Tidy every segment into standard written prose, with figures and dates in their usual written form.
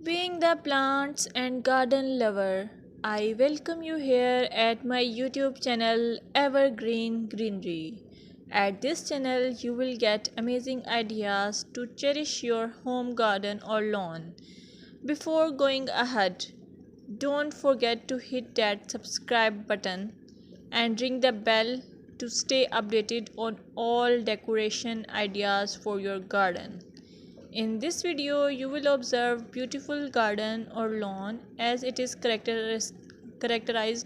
Being the plants and garden lover, I welcome you here at my YouTube channel Evergreen Greenery. At this channel, you will get amazing ideas to cherish your home garden or lawn. Before going ahead, don't forget to hit that subscribe button and ring the bell to stay updated on all decoration ideas for your garden. In this video, you will observe beautiful garden or lawn as it is characterized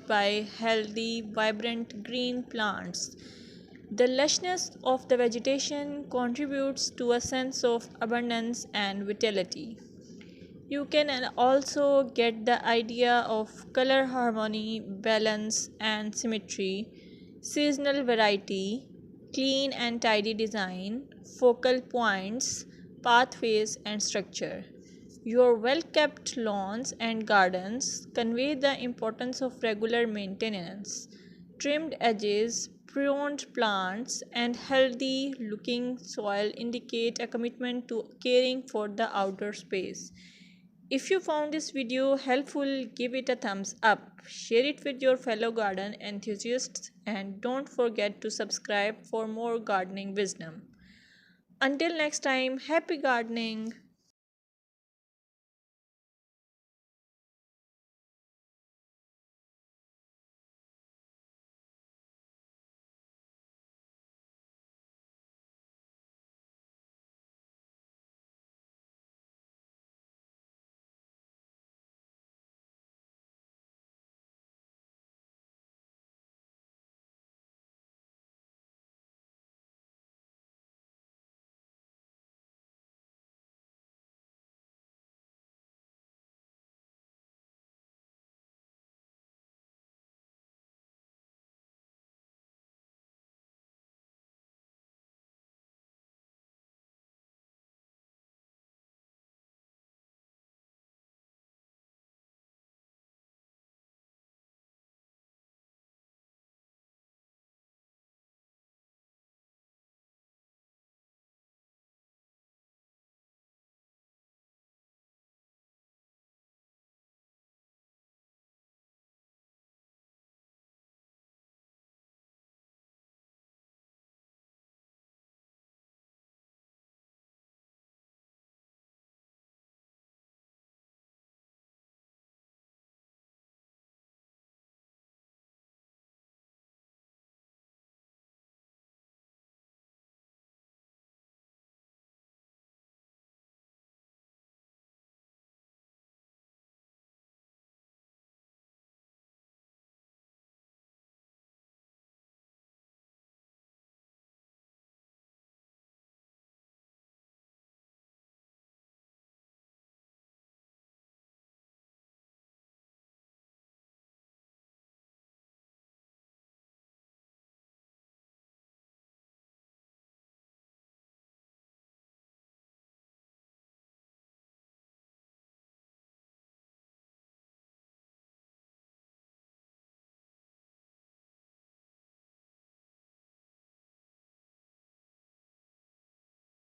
by healthy, vibrant green plants. The lushness of the vegetation contributes to a sense of abundance and vitality. You can also get the idea of color harmony, balance, and symmetry, seasonal variety, clean and tidy design, focal points, pathways, and structure. Your well kept lawns and gardens convey the importance of regular maintenance. Trimmed edges, pruned plants, and healthy looking soil indicate a commitment to caring for the outdoor space. If you found this video helpful, give it a thumbs up, share it with your fellow garden enthusiasts, and don't forget to subscribe for more gardening wisdom. Until next time, happy gardening!